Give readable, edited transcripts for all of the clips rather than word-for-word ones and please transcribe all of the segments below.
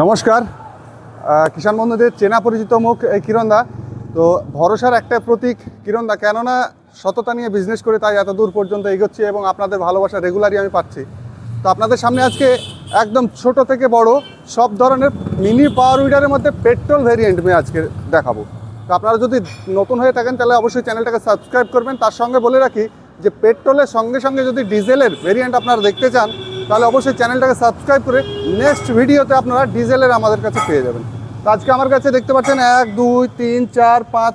নমস্কার কিষাণ বন্ধুদের চেনা পরিচিত মুখ এই কিরণদা। তো ভরসার একটা প্রতীক কিরণদা, কেননা সততা নিয়ে বিজনেস করে তাই এত দূর পর্যন্ত এগোচ্ছি এবং আপনাদের ভালোবাসা রেগুলারই আমি পাচ্ছি। তো আপনাদের সামনে আজকে একদম ছোট থেকে বড় সব ধরনের মিনি পাওয়ার উইডারের মধ্যে পেট্রোল ভেরিয়েন্ট আমি আজকে দেখাবো। তো আপনারা যদি নতুন হয়ে থাকেন তাহলে অবশ্যই চ্যানেলটাকে সাবস্ক্রাইব করবেন। তার সঙ্গে বলে রাখি যে পেট্রোলের সঙ্গে সঙ্গে যদি ডিজেলের ভেরিয়েন্ট আপনারা দেখতে চান তাহলে অবশ্যই চ্যানেলটাকে সাবস্ক্রাইব করে নেক্সট ভিডিওতে আপনারা ডিজেলের আমাদের কাছে পেয়ে যাবেন। তো আজকে আমার কাছে দেখতে পাচ্ছেন 1 2 3 4 5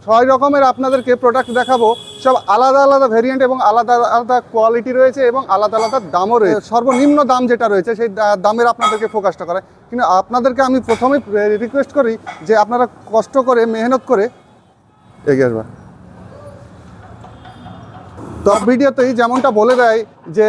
6 রকমের আপনাদেরকে প্রোডাক্ট দেখাবো। সব আলাদা আলাদা ভেরিয়েন্ট এবং আলাদা আলাদা কোয়ালিটি রয়েছে এবং আলাদা আলাদা দামও রয়েছে। সর্বনিম্ন দাম যেটা রয়েছে সেই দামের আপনাদেরকে ফোকাসটা করে। কিন্তু আপনাদেরকে আমি প্রথমেই রিকোয়েস্ট করি যে আপনারা কষ্ট করে মেহনত করে এগিয়ে আসবেন। তো ভিডিওতেই যেমনটা বলে দেয় যে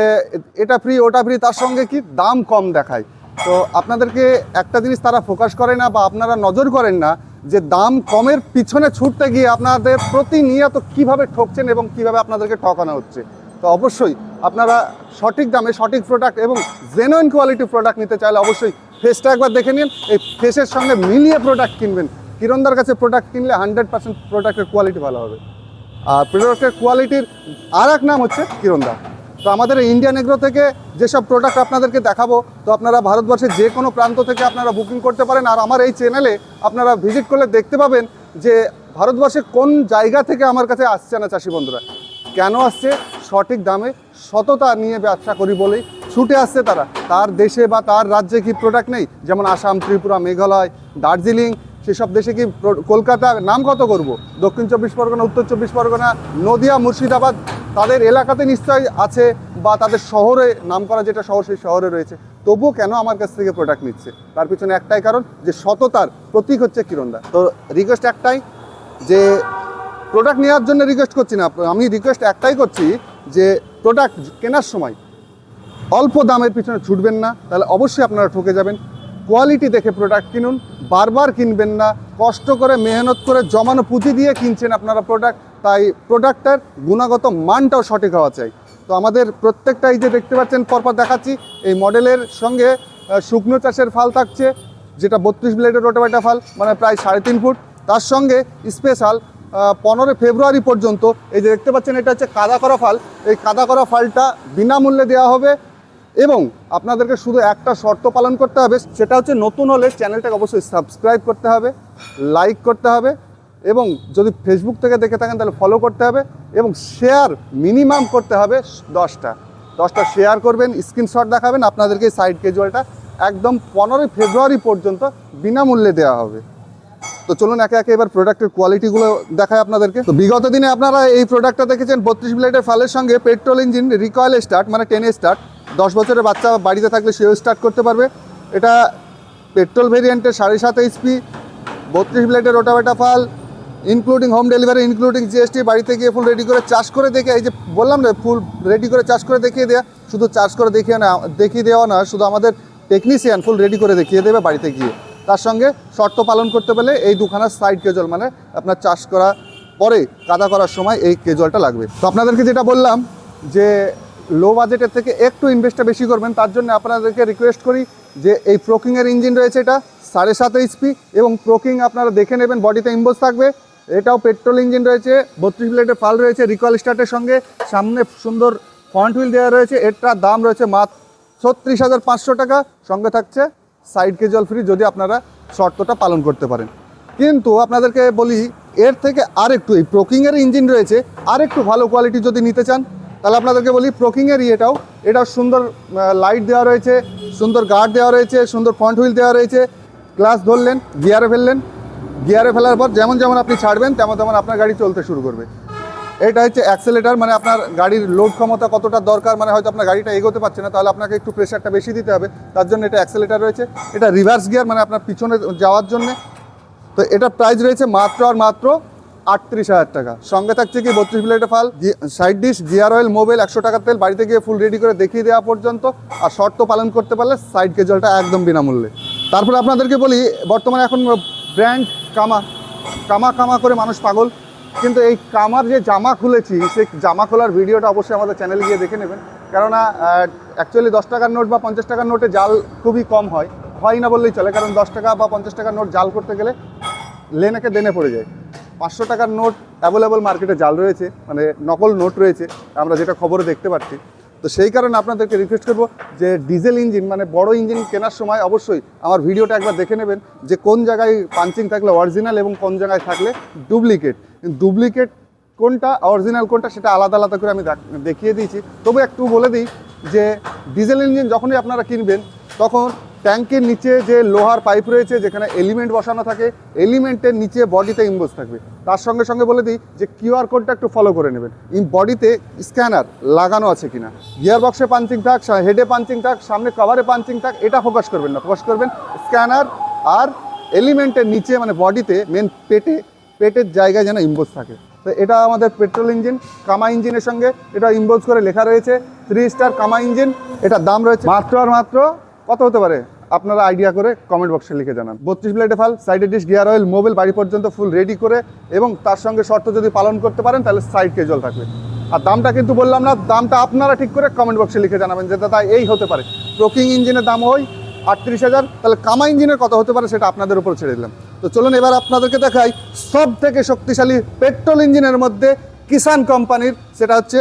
এটা ফ্রি ওটা ফ্রি, তার সঙ্গে কি দাম কম দেখায়। তো আপনাদেরকে একটা জিনিস তারা ফোকাস করে না বা আপনারা নজর করেন না যে দাম কমের পিছনে ছুটতে গিয়ে আপনাদের প্রতিনিয়ত কিভাবে ঠকছেন এবং কিভাবে আপনাদেরকে ঠকানো হচ্ছে। তো অবশ্যই আপনারা সঠিক দামে সঠিক প্রোডাক্ট এবং জেনুইন কোয়ালিটি প্রোডাক্ট নিতে চাইলে অবশ্যই ফেসটা একবার দেখে নিন। এই ফেসের সঙ্গে মিলিয়ে প্রোডাক্ট কিনবেন। কিরণদার কাছে প্রোডাক্ট কিনলে 100% প্রোডাক্টের কোয়ালিটি ভালো হবে। আর প্রোডাক্টের কোয়ালিটির আর এক নাম হচ্ছে কিরণদা। তো আমাদের ইন্ডিয়ান এগ্রো থেকে যেসব প্রোডাক্ট আপনাদেরকে দেখাবো, তো আপনারা ভারতবর্ষের যে কোনো প্রান্ত থেকে আপনারা বুকিং করতে পারেন। আর আমার এই চ্যানেলে আপনারা ভিজিট করলে দেখতে পাবেন যে ভারতবর্ষের কোন জায়গা থেকে আমার কাছে আসছে না চাষি বন্ধুরা। কেন আসছে? সঠিক দামে সততা নিয়ে ব্যবসা করি বলেই ছুটে আসছে তারা। তার দেশে বা তার রাজ্যে কি প্রোডাক্ট নেই? যেমন আসাম, ত্রিপুরা, মেঘালয়, দার্জিলিং, সেসব দেশে কি কলকাতা নাম কত করব, দক্ষিণ 24 পরগনা, উত্তর 24 পরগনা, নদিয়া, মুর্শিদাবাদ, তাদের এলাকাতে নিশ্চয়ই আছে বা তাদের শহরে নাম করা যেটা শহর সেই শহরে রয়েছে। তবুও কেন আমার কাছ থেকে প্রোডাক্ট নিচ্ছে? তার পিছনে একটাই কারণ যে সততার প্রতীক হচ্ছে কিরণদা। তো রিকোয়েস্ট একটাই যে প্রোডাক্ট নেওয়ার জন্য রিকোয়েস্ট করছি না, আমি রিকোয়েস্ট একটাই করছি যে প্রোডাক্ট কেনার সময় অল্প দামের পিছনে ছুটবেন না, তাহলে অবশ্যই আপনারা ঠকে যাবেন। কোয়ালিটি দেখে প্রোডাক্ট কিনুন, বারবার কিনবেন না। কষ্ট করে মেহনত করে জমানো পুঁজি দিয়ে কিনছেন আপনারা প্রোডাক্ট, তাই প্রোডাক্টটার গুণগত মানটাও সঠিক হওয়া চাই। তো আমাদের প্রত্যেকটা এই যে দেখতে পাচ্ছেন পরপর দেখাচ্ছি, এই মডেলের সঙ্গে শুকনো চাষের ফাল থাকছে, যেটা 32 ব্লেডের রোটাভেটর ফাল, মানে প্রায় 3.5 ফুট। তার সঙ্গে স্পেশাল 15 ফেব্রুয়ারি পর্যন্ত এই যে দেখতে পাচ্ছেন এটা হচ্ছে কাদা করা ফাল। এই কাদা করা ফালটা বিনামূল্যে দেওয়া হবে এবং আপনাদেরকে শুধু একটা শর্ত পালন করতে হবে, সেটা হচ্ছে নতুন হলে চ্যানেলটাকে অবশ্যই সাবস্ক্রাইব করতে হবে, লাইক করতে হবে এবং যদি ফেসবুক থেকে দেখে থাকেন তাহলে ফলো করতে হবে এবং শেয়ার মিনিমাম করতে হবে 10টা শেয়ার করবেন, স্ক্রিনশট দেখাবেন। আপনাদেরকে সাইড ক্যাজুয়ালটা একদম 15 ফেব্রুয়ারি পর্যন্ত বিনামূল্যে দেওয়া হবে। তো চলুন একে একে এবার প্রোডাক্টের কোয়ালিটিগুলো দেখায় আপনাদেরকে। তো বিগত দিনে আপনারা এই প্রোডাক্টটা দেখেছেন 32 ব্লেডের ফালের সঙ্গে পেট্রোল ইঞ্জিন, রিকয়েল স্টার্ট, মানে 10 স্টার্ট। 10 বছরের বাচ্চা বাড়িতে থাকলে সেও স্টার্ট করতে পারবে। এটা পেট্রোল ভেরিয়েন্টের 7.5 এইচপি 32 ব্লেডের রোটাভেটর ফাল, including home delivery, including GST. বাড়িতে গিয়ে ফুল রেডি করে চার্জ করে দেখে, এই যে বললাম না ফুল রেডি করে চার্জ করে দেখিয়ে দেওয়া, শুধু চার্জ করে দেখিয়ে দেওয়া না, শুধু আমাদের টেকনিশিয়ান ফুল রেডি করে দেখিয়ে দেবে বাড়িতে গিয়ে। তার সঙ্গে শর্ত পালন করতে পেলে এই দুখানার সাইড কেজল, মানে আপনার চার্জ করা পরে কাদা করার সময় এই কেজলটা লাগবে। তো আপনাদেরকে যেটা বললাম যে লো বাজেটের থেকে একটু ইনভেস্টটা বেশি করবেন, তার জন্য আপনাদেরকে রিকোয়েস্ট করি যে এই প্রোকিংয়ের ইঞ্জিন রয়েছে, এটা 7.5 এইচপি এবং প্রোকিং আপনারা দেখে নেবেন, বডিতে ইম্বোজ থাকবে। এটাও পেট্রোল ইঞ্জিন রয়েছে, 32 ব্লেডের ফাল রয়েছে, রিকয়েল স্টার্টের সঙ্গে সামনে সুন্দর ফ্রন্ট হুইল দেওয়া রয়েছে। এটার দাম রয়েছে মাত্র 36,500 টাকা। সঙ্গে থাকছে সাইড কেজুয়াল ফ্রি যদি আপনারা শর্তটা পালন করতে পারেন। কিন্তু আপনাদেরকে বলি এর থেকে আরেকটু, এই প্রোকিংয়ের ইঞ্জিন রয়েছে, আরেকটু ভালো কোয়ালিটি যদি নিতে চান তাহলে আপনাদেরকে বলি প্রোকিংয়েরই এটাও সুন্দর লাইট দেওয়া রয়েছে, সুন্দর গার্ড দেওয়া রয়েছে, সুন্দর ফ্রন্ট হুইল দেওয়া রয়েছে। ক্লাস ধরলেন, গিয়ারে ফেললেন, গিয়ারে ফেলার পর যেমন যেমন আপনি ছাড়বেন তেমন তেমন আপনার গাড়ি চলতে শুরু করবে। এটা হচ্ছে অ্যাক্সেলেটার, মানে আপনার গাড়ির লোড ক্ষমতা কতটা দরকার, মানে হয়তো আপনার গাড়িটা এগোতে পারছে না, তাহলে আপনাকে একটু প্রেশারটা বেশি দিতে হবে, তার জন্য এটা অ্যাক্সেলেটার রয়েছে। এটা রিভার্স গিয়ার, মানে আপনার পিছনে যাওয়ার জন্যে। তো এটা প্রাইস রয়েছে মাত্র আর মাত্র 38,000 টাকা। সঙ্গে থাকছে কি 32 ব্লেডের ফাল, side dish, gear oil, mobile, 100 টাকার তেল, বাড়িতে গিয়ে ফুল রেডি করে দেখিয়ে দেওয়া পর্যন্ত। আর শর্ত পালন করতে পারলে সাইড কেজলটা একদম বিনামূল্যে। তারপরে আপনাদেরকে বলি বর্তমানে এখন ব্র্যান্ড কামা করে মানুষ পাগল, কিন্তু এই কামার যে জামা খুলেছি সেই জামা খোলার ভিডিওটা অবশ্যই আমাদের চ্যানেলে গিয়ে দেখে নেবেন। কেননা অ্যাকচুয়ালি 10 টাকার নোট বা 50 টাকার নোটে জাল খুবই কম হয়, হয় না বললেই চলে, কারণ 10 টাকা বা 50 টাকার নোট জাল করতে গেলে লেনেকে দেনে পড়ে যায়। 500 টাকার নোট অ্যাভেলেবল মার্কেটে জাল রয়েছে, মানে নকল নোট রয়েছে, আমরা যেটা খবরে দেখতে পাচ্ছি। তো সেই কারণে আপনাদেরকে রিকোয়েস্ট করবো যে ডিজেল ইঞ্জিন মানে বড় ইঞ্জিন কেনার সময় অবশ্যই আমার ভিডিওটা একবার দেখে নেবেন যে কোন জায়গায় পাঞ্চিং থাকলে অরিজিনাল এবং কোন জায়গায় থাকলে ডুপ্লিকেট। ডুপ্লিকেট কোনটা অরিজিনাল কোনটা সেটা আলাদা আলাদা করে আমি দেখিয়ে দিয়েছি। তবু একটু বলে দিই যে ডিজেল ইঞ্জিন যখনই আপনারা কিনবেন তখন ট্যাঙ্কের নিচে যে লোহার পাইপ রয়েছে যেখানে এলিমেন্ট বসানো থাকে, এলিমেন্টের নিচে বডিতে ইম্বোজ থাকবে। তার সঙ্গে সঙ্গে বলে দিই যে কিউআর কোডটা একটু ফলো করে নেবেন। বডিতে স্ক্যানার লাগানো আছে কিনা, গিয়ার বক্সে পাঞ্চিং থাক, হেডে পাঞ্চিং থাক, সামনে কভারে পাঞ্চিং থাক, এটা ফোকাস করবেন না, ফোকাস করবেন স্ক্যানার আর এলিমেন্টের নিচে মানে বডিতে মেন পেটের জায়গায় যেন ইম্বোজ থাকে। তো এটা আমাদের পেট্রোল ইঞ্জিন, কামা ইঞ্জিনের সঙ্গে এটা ইম্বোজ করে লেখা রয়েছে 3 স্টার কামা ইঞ্জিন। এটার দাম রয়েছে মাত্র আর মাত্র কত হতে পারে আপনারা আইডিয়া করে কমেন্ট বক্সে লিখে জানান। 32 ব্লেডে ফাল, সাইডের ডিশ, গিয়ার অয়েল, মোবিল বাড়ি পর্যন্ত ফুল রেডি করে এবং তার সঙ্গে শর্ত যদি পালন করতে পারেন তাহলে সাইড ক্যাজুয়াল থাকবে। আর দামটা কিন্তু বললাম না, দামটা আপনারা ঠিক করে কমেন্ট বক্সে লিখে জানাবেন যে দাদা এই হতে পারে। প্রোকিং ইঞ্জিনের দাম হয় 38,000, তাহলে কামা ইঞ্জিনের কত হতে পারে সেটা আপনাদের উপর ছেড়ে দিলাম। তো চলুন এবার আপনাদেরকে দেখাই সব থেকে শক্তিশালী পেট্রোল ইঞ্জিনের মধ্যে কিষান কোম্পানির, সেটা হচ্ছে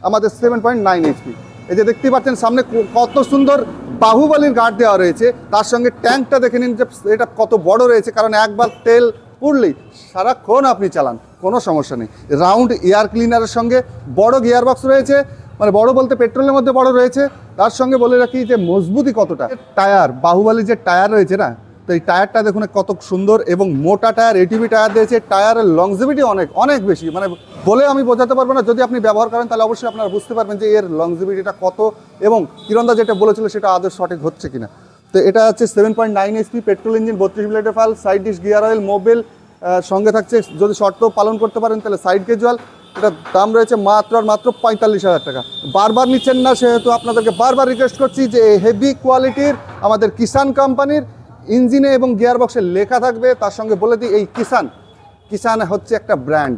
আমাদের 7.9 HP। এই যে দেখতে পাচ্ছেন সামনে কত সুন্দর বাহুবলীর গার্ড দেওয়া রয়েছে, তার সঙ্গে ট্যাঙ্কটা দেখে নিন যে এটা কত বড় রয়েছে, কারণ একবার তেল পুড়লেই সারাক্ষণ আপনি চালান, কোনো সমস্যা নেই। রাউন্ড এয়ার ক্লিনারের সঙ্গে বড় গিয়ার বক্স রয়েছে, মানে বড় বলতে পেট্রোলের মধ্যে বড় রয়েছে। তার সঙ্গে বলে রাখি যে মজবুতি কতটা। টায়ার বাহুবলীর যে টায়ার রয়েছে না, তো এই টায়ারটা দেখুন কত সুন্দর এবং মোটা টায়ার, এটিভি টায়ার দিয়েছে। টায়ারের লংজিভিটি অনেক অনেক বেশি, মানে বলে আমি বোঝাতে পারবো না। যদি আপনি ব্যবহার করেন তাহলে অবশ্যই আপনারা বুঝতে পারবেন যে এর লংজিভিটিটা কত এবং কিরণদা যেটা বলেছিল সেটা আদৌ সঠিক হচ্ছে কিনা। তো এটা হচ্ছে 7.9 HP পেট্রোল ইঞ্জিন, 32 ব্লেডের ফাল, side dish, gear oil, Mobil সঙ্গে থাকছে। যদি শর্ত পালন করতে পারেন তাহলে সাইড ক্যাজুয়াল। এটার দাম রয়েছে মাত্র আর মাত্র 45,000 টাকা। বারবার নিচ্ছেন না, সেহেতু আপনাদেরকে বারবার রিকোয়েস্ট করছি যে হেভি কোয়ালিটির আমাদের কিষান কোম্পানির ইঞ্জিনে এবং গিয়ার বক্সে লেখা থাকবে। তার সঙ্গে বলে দিই এই কিষান হচ্ছে একটা ব্র্যান্ড,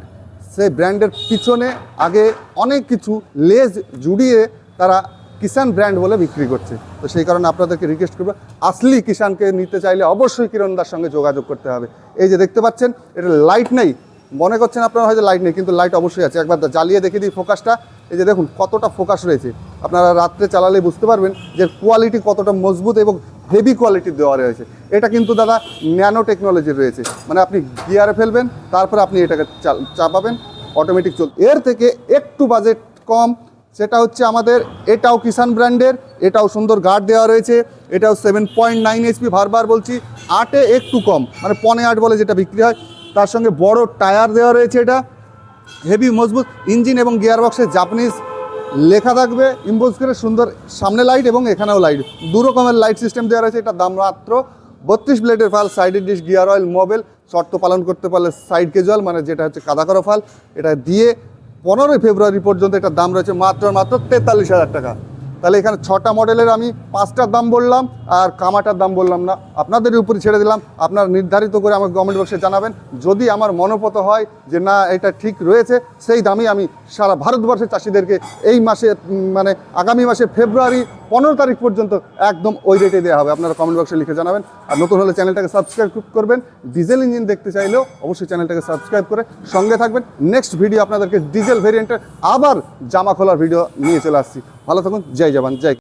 সেই ব্র্যান্ডের পিছনে আগে অনেক কিছু লেজ জুড়িয়ে তারা কিষান ব্র্যান্ড বলে বিক্রি করছে। তো সেই কারণে আপনাদেরকে রিকোয়েস্ট করবো আসলি কিষানকে নিতে চাইলে অবশ্যই কিরণদার সঙ্গে যোগাযোগ করতে হবে। এই যে দেখতে পাচ্ছেন এটা লাইট নেই, মনে করছেন আপনারা হয়তো লাইট নেই, কিন্তু লাইট অবশ্যই আছে। একবার জ্বালিয়ে দেখে দিই ফোকাসটা। এই যে দেখুন কতটা ফোকাস রয়েছে, আপনারা রাত্রে চালালে বুঝতে পারবেন যে কোয়ালিটি কতটা মজবুত এবং হেভি কোয়ালিটির দেওয়া রয়েছে। এটা কিন্তু দাদা ন্যানো টেকনোলজির রয়েছে, মানে আপনি গিয়ারে ফেলবেন তারপরে আপনি এটাকে চাপাবেন, অটোমেটিক চল। এর থেকে একটু বাজেট কম, সেটা হচ্ছে আমাদের এটাও কিষান ব্র্যান্ডের, এটাও সুন্দর গার্ড দেওয়া রয়েছে। এটাও 7.9 HP, বারবার বলছি 8-এ একটু কম, মানে 8.25 বলে যেটা বিক্রি হয়। তার সঙ্গে বড় টায়ার দেওয়া রয়েছে, এটা হেভি মজবুত ইঞ্জিন এবং গিয়ার বক্সে জাপানিজ লেখা থাকবে ইম্বোজ করে সুন্দর, সামনে লাইট এবং এখানেও লাইট, দু রকমের লাইট সিস্টেম দেওয়া রয়েছে। এটার দাম মাত্র 32 ব্লেডের ফাল, সাইডের ডিশ, গিয়ার অয়েল, মোবিল শর্ত পালন করতে পারলে সাইড ক্যাজুয়াল, মানে যেটা হচ্ছে কাদা করা ফাল। এটা দিয়ে 15 ফেব্রুয়ারি পর্যন্ত এটার দাম রয়েছে মাত্র 43,000 টাকা। তাহলে এখানে 6টা মডেলের আমি 5টার দাম বললাম আর কামাটার দাম বললাম না, আপনাদের উপরে ছেড়ে দিলাম। আপনারা নির্ধারিত করে আমাকে কমেন্ট বক্সে জানাবেন। যদি আমার মনোপত হয় যে না এটা ঠিক রয়েছে, সেই দামই আমি সারা ভারতবর্ষের চাষিদেরকে এই মাসে মানে আগামী মাসে ফেব্রুয়ারি 15 তারিখ পর্যন্ত একদম ওই রেটে দেওয়া হবে। আপনারা কমেন্ট বক্সে লিখে জানাবেন। আর নতুন হলে চ্যানেলটাকে সাবস্ক্রাইব করবেন। ডিজেল ইঞ্জিন দেখতে চাইলেও অবশ্যই চ্যানেলটাকে সাবস্ক্রাইব করে সঙ্গে থাকবেন। নেক্সট ভিডিও আপনাদেরকে ডিজেল ভেরিয়েন্টের আবার জামা খোলার ভিডিও নিয়ে চলে আসছি। ভালো থাকুন, জয় জওয়ান, জয়।